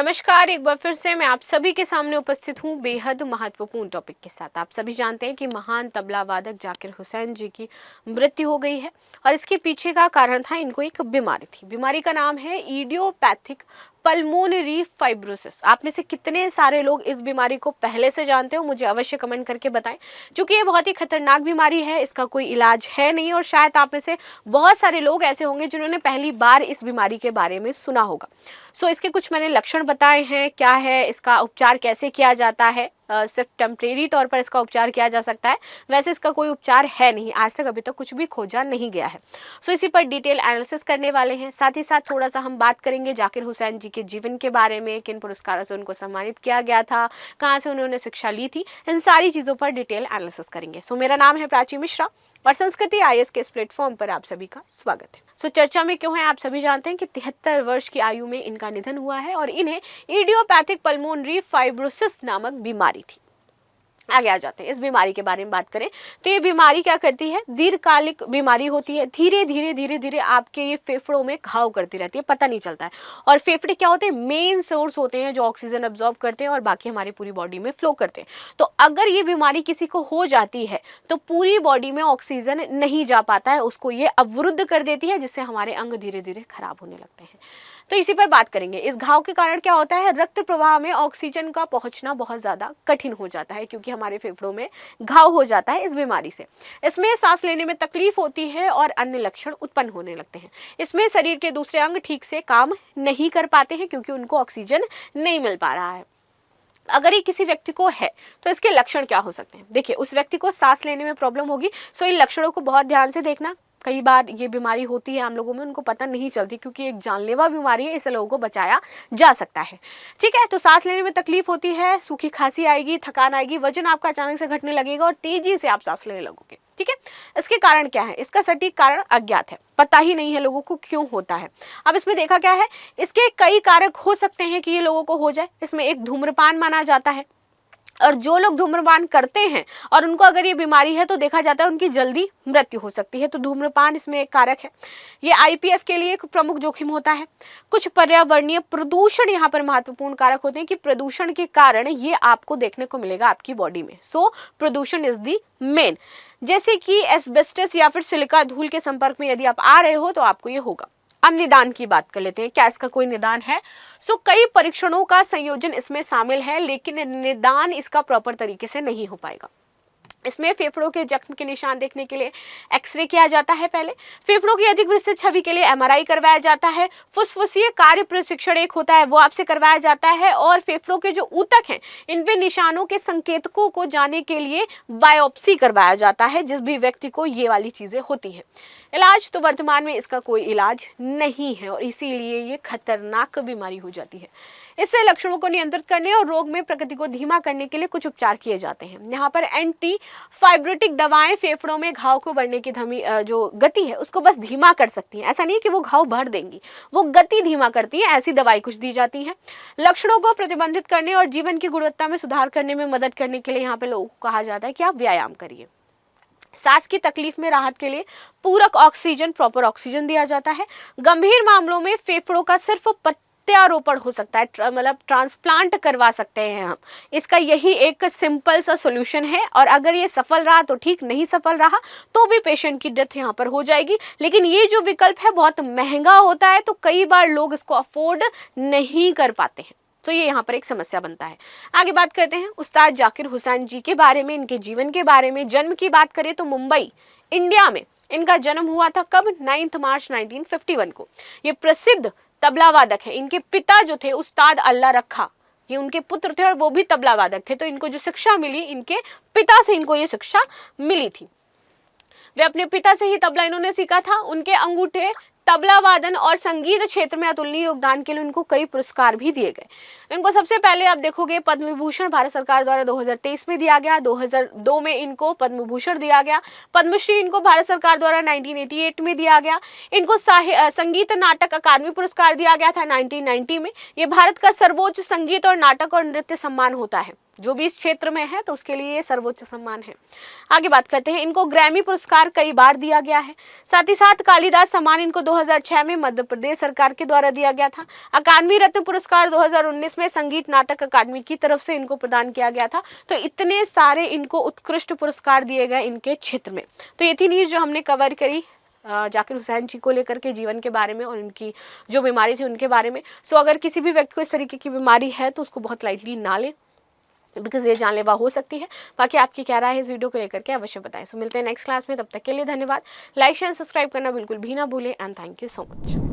नमस्कार, एक बार फिर से मैं आप सभी के सामने उपस्थित हूँ बेहद महत्वपूर्ण टॉपिक के साथ। आप सभी जानते हैं कि महान तबला वादक जाकिर हुसैन जी की मृत्यु हो गई है और इसके पीछे का कारण था, इनको एक बीमारी थी। बीमारी का नाम है इडियोपैथिक पल्मोनरी फाइब्रोसिस। आप में से कितने सारे लोग इस बीमारी को पहले से जानते हो, मुझे अवश्य कमेंट करके बताएं। क्योंकि ये बहुत ही खतरनाक बीमारी है, इसका कोई इलाज है नहीं और शायद आप में से बहुत सारे लोग ऐसे होंगे जिन्होंने पहली बार इस बीमारी के बारे में सुना होगा। इसके कुछ मैंने लक्षण बताए हैं, क्या है इसका उपचार, कैसे किया जाता है। सिर्फ टेम्परेरी तौर पर इसका उपचार किया जा सकता है, वैसे इसका कोई उपचार है नहीं, आज तक अभी तक कुछ भी खोजा नहीं गया है। इसी पर डिटेल एनालिसिस करने वाले हैं। साथ ही साथ थोड़ा सा हम बात करेंगे जाकिर हुसैन जी के जीवन के बारे में, किन पुरस्कारों से उनको सम्मानित किया गया था, कहाँ से उन्होंने शिक्षा ली थी, इन सारी चीज़ों पर डिटेल एनालिसिस करेंगे। मेरा नाम है प्राची मिश्रा और संस्कृति IAS के इस प्लेटफॉर्म पर आप सभी का स्वागत है। चर्चा में क्यों है, आप सभी जानते हैं कि 73 वर्ष की आयु में इनका निधन हुआ है और इन्हें इडियोपैथिक पल्मोनरी फाइब्रोसिस नामक बीमारी थी। आगे आ जाते हैं, इस बीमारी के बारे में बात करें तो ये बीमारी क्या करती है, दीर्घकालिक बीमारी होती है। धीरे धीरे आपके ये फेफड़ों में घाव करती रहती है, पता नहीं चलता है। और फेफड़े क्या होते हैं, मेन सोर्स होते हैं जो ऑक्सीजन अब्जॉर्ब करते हैं और बाकी हमारी पूरी बॉडी में फ्लो करते हैं। तो अगर ये बीमारी किसी को हो जाती है तो पूरी बॉडी में ऑक्सीजन नहीं जा पाता है, उसको ये अवरुद्ध कर देती है, जिससे हमारे अंग धीरे धीरे खराब होने लगते हैं। तो इसी पर बात करेंगे। इस घाव के कारण क्या होता है, रक्त प्रवाह में ऑक्सीजन का पहुंचना बहुत ज्यादा कठिन हो जाता है, क्योंकि हमारे फेफड़ों में घाव हो जाता है इस बीमारी से। इसमें सांस लेने में तकलीफ होती है और अन्य लक्षण उत्पन्न होने लगते हैं। इसमें शरीर के दूसरे अंग ठीक से काम नहीं कर पाते हैं, क्योंकि उनको ऑक्सीजन नहीं मिल पा रहा है। अगर ये किसी व्यक्ति को है तो इसके लक्षण क्या हो सकते हैं। देखिए, उस व्यक्ति को सांस लेने में प्रॉब्लम होगी, इन लक्षणों को बहुत ध्यान से देखना। कई बार ये बीमारी होती है आम लोगों में, उनको पता नहीं चलती, क्योंकि एक जानलेवा बीमारी है, इससे लोगों को बचाया जा सकता है। ठीक है, तो सांस लेने में तकलीफ होती है, सूखी खांसी आएगी, थकान आएगी, वजन आपका अचानक से घटने लगेगा और तेजी से आप सांस लेने लगोगे। ठीक है, इसके कारण क्या है, इसका सटीक कारण अज्ञात है, पता ही नहीं है लोगों को क्यों होता है। अब इसमें देखा क्या है, इसके कई कारक हो सकते हैं कि ये लोगों को हो जाए। इसमें एक धूम्रपान माना जाता है, और जो लोग धूम्रपान करते हैं और उनको अगर ये बीमारी है तो देखा जाता है उनकी जल्दी मृत्यु हो सकती है। तो धूम्रपान इसमें एक कारक है। ये IPF के लिए एक प्रमुख जोखिम होता है। कुछ पर्यावरणीय प्रदूषण यहाँ पर महत्वपूर्ण कारक होते हैं कि प्रदूषण के कारण ये आपको देखने को मिलेगा आपकी बॉडी में। प्रदूषण इज दी मेन, जैसे कि एस्बेस्टस या फिर सिलिका धूल के संपर्क में यदि आप आ रहे हो तो आपको ये होगा। अब निदान की बात कर लेते हैं, क्या इसका कोई निदान है। कई परीक्षणों का संयोजन इसमें शामिल है, लेकिन निदान इसका प्रॉपर तरीके से नहीं हो पाएगा। इसमें फेफड़ों के जख्म के निशान देखने के लिए एक्सरे किया जाता है। पहले फेफड़ों की अधिक विस्तृत छवि के लिए MRI करवाया जाता है। फुसफुसीय कार्य प्रशिक्षण एक होता है, वो आपसे करवाया जाता है। और फेफड़ों के जो ऊतक हैं, इन पे निशानों के संकेतकों को जानने के लिए बायोप्सी करवाया जाता है, जिस भी व्यक्ति को ये वाली चीजें होती हैं। इलाज तो वर्तमान में इसका कोई इलाज नहीं है और इसीलिए ये खतरनाक बीमारी हो जाती है। इससे लक्षणों को नियंत्रित करने और रोग में प्रगति को धीमा करने के लिए कुछ उपचार किए जाते हैं। यहाँ पर एंटी फाइब्रोटिक दवाएं फेफड़ों में घाव को बढ़ने की जो गति है उसको बस धीमा कर सकती हैं। ऐसा नहीं है कि वो घाव भर देंगी, वो गति धीमा करती है, ऐसी दवाई कुछ दी जाती है। लक्षणों को प्रतिबंधित करने और जीवन की गुणवत्ता में सुधार करने में मदद करने के लिए यहाँ पे लोगों को कहा जाता है कि आप व्यायाम करिए। सांस की तकलीफ में राहत के लिए पूरक ऑक्सीजन, प्रॉपर ऑक्सीजन दिया जाता है। गंभीर मामलों में फेफड़ों का सिर्फ प्रत्यारोपण हो सकता है, मतलब ट्रांसप्लांट करवा सकते हैं हम। इसका यही एक सिंपल सा सोल्यूशन है और अगर ये सफल रहा तो ठीक, नहीं सफल रहा तो भी पेशेंट की डेथ यहाँ पर हो जाएगी। लेकिन ये जो विकल्प है बहुत महंगा होता है, तो कई बार लोग इसको अफोर्ड नहीं कर पाते हैं। ये यहाँ पर एक समस्या बनता है। आगे बात करते हैं उस्ताद जाकिर हुसैन जी के बारे में, इनके जीवन के बारे में। जन्म की बात करें तो मुंबई, इंडिया में इनका जन्म हुआ था। कब? 9 मार्च 1951 को। ये प्रसिद्ध तबला वादक है। इनके पिता जो थे उस्ताद अल्लाह रखा, ये उनके पुत्र थे और वो भी तबला वादक थे। तो इनको जो शिक्षा मिली, इनके पिता से इनको ये शिक्षा मिली थी। वे अपने पिता से ही तबला इन्होंने सीखा था। उनके अंगूठे तबला वादन और संगीत क्षेत्र में अतुलनीय योगदान के लिए उनको कई पुरस्कार भी दिए गए। इनको सबसे पहले आप देखोगे पद्म विभूषण भारत सरकार द्वारा 2023 में दिया गया। 2002 में इनको पद्म भूषण दिया गया। पद्मश्री इनको भारत सरकार द्वारा 1988 में दिया गया। इनको संगीत नाटक अकादमी पुरस्कार दिया गया था 1990 में। ये भारत का सर्वोच्च संगीत और नाटक और नृत्य सम्मान होता है। जो भी इस क्षेत्र में है तो उसके लिए ये सर्वोच्च सम्मान है। आगे बात करते हैं, इनको ग्रैमी पुरस्कार कई बार दिया गया है। साथ ही साथ कालिदास सम्मान इनको 2006 में मध्य प्रदेश सरकार के द्वारा दिया गया था। अकादमी रत्न पुरस्कार 2019 में संगीत नाटक अकादमी की तरफ से इनको प्रदान किया गया था। तो इतने सारे इनको उत्कृष्ट पुरस्कार दिए गए इनके क्षेत्र में। तो ये थी न्यूज़ जो हमने कवर करी जाकिर हुसैन जी को लेकर के, जीवन के बारे में और उनकी जो बीमारी थी उनके बारे में। सो अगर किसी भी व्यक्ति को इस तरीके की बीमारी है तो उसको बहुत लाइटली ना लें, बिकॉज ये जानलेवा हो सकती है। बाकी आपकी क्या राय है इस वीडियो को लेकर के अवश्य बताएं। सो मिलते हैं नेक्स्ट क्लास में, तब तक के लिए धन्यवाद। लाइक शेयर सब्सक्राइब करना बिल्कुल भी ना भूलें and thank you so much.